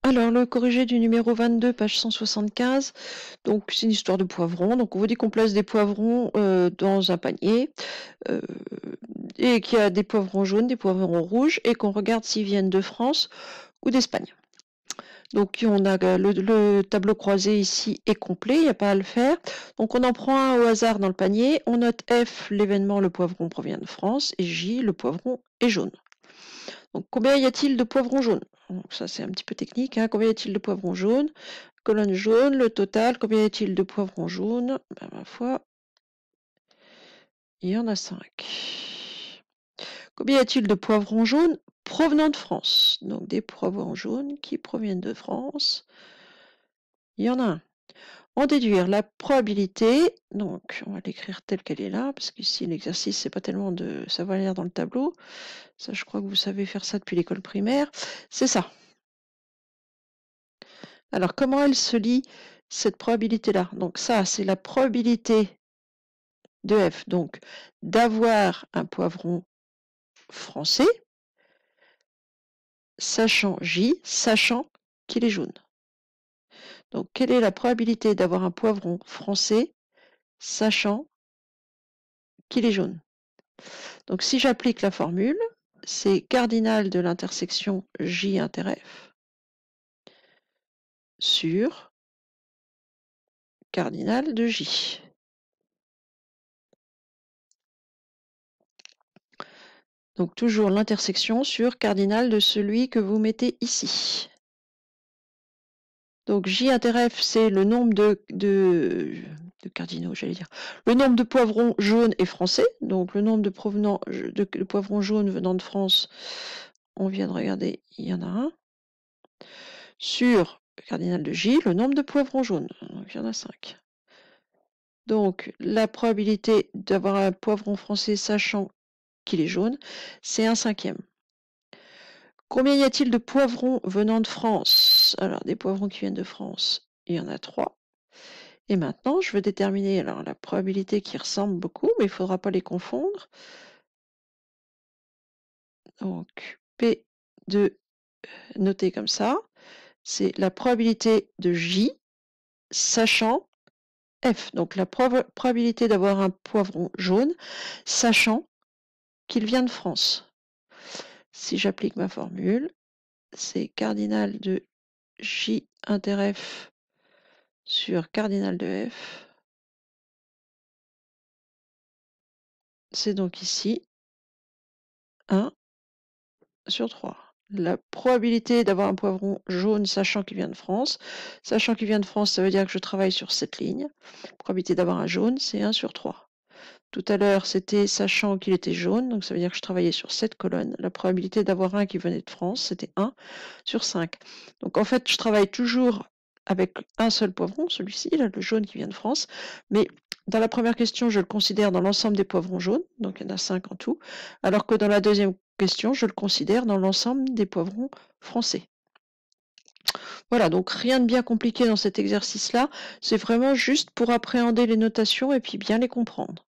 Alors, le corrigé du numéro 22, page 175, donc c'est une histoire de poivrons. Donc, on vous dit qu'on place des poivrons dans un panier et qu'il y a des poivrons jaunes, des poivrons rouges et qu'on regarde s'ils viennent de France ou d'Espagne. Donc, on a le tableau croisé ici est complet, il n'y a pas à le faire. Donc, on en prend un au hasard dans le panier. On note F, l'événement, le poivron provient de France, et J, le poivron est jaune. Donc, combien y a-t-il de poivrons jaunes? Donc, ça, c'est un petit peu technique. Hein. Combien y a-t-il de poivrons jaunes? Colonne jaune, le total. Combien y a-t-il de poivrons jaunes? Ben, ma foi, il y en a 5. Combien y a-t-il de poivrons jaunes provenant de France? Donc, des poivrons jaunes qui proviennent de France. Il y en a un. En déduire la probabilité, donc on va l'écrire telle qu'elle est là, parce qu'ici l'exercice c'est pas tellement de savoir lire dans le tableau, ça je crois que vous savez faire ça depuis l'école primaire, c'est ça. Alors comment elle se lit cette probabilité-là? Donc ça c'est la probabilité de F, donc d'avoir un poivron français, sachant J, sachant qu'il est jaune. Donc quelle est la probabilité d'avoir un poivron français, sachant qu'il est jaune? Donc si j'applique la formule, c'est cardinal de l'intersection J inter F sur cardinal de J. Donc toujours l'intersection sur cardinal de celui que vous mettez ici. Donc J inter F, c'est le nombre de cardinaux, j'allais dire. Le nombre de poivrons jaunes et français. Donc le nombre de poivrons jaunes venant de France, on vient de regarder, il y en a un. Sur cardinal de J, le nombre de poivrons jaunes. Donc il y en a 5. Donc la probabilité d'avoir un poivron français sachant qu'il est jaune, c'est 1/5. Combien y a-t-il de poivrons venant de France? Alors, des poivrons qui viennent de France, il y en a 3. Et maintenant, je veux déterminer alors, la probabilité qui ressemble beaucoup, mais il ne faudra pas les confondre. Donc, P2, noté comme ça, c'est la probabilité de J, sachant F. Donc, la probabilité d'avoir un poivron jaune, sachant qu'il vient de France. Si j'applique ma formule, c'est cardinal de J inter F sur cardinal de F. C'est donc ici 1 sur 3. La probabilité d'avoir un poivron jaune sachant qu'il vient de France. Sachant qu'il vient de France, ça veut dire que je travaille sur cette ligne. La probabilité d'avoir un jaune, c'est 1 sur 3. Tout à l'heure, c'était sachant qu'il était jaune, donc ça veut dire que je travaillais sur cette colonne. La probabilité d'avoir un qui venait de France, c'était 1 sur 5. Donc en fait, je travaille toujours avec un seul poivron, celui-ci, là, le jaune qui vient de France, mais dans la première question, je le considère dans l'ensemble des poivrons jaunes, donc il y en a 5 en tout, alors que dans la deuxième question, je le considère dans l'ensemble des poivrons français. Voilà, donc rien de bien compliqué dans cet exercice-là, c'est vraiment juste pour appréhender les notations et puis bien les comprendre.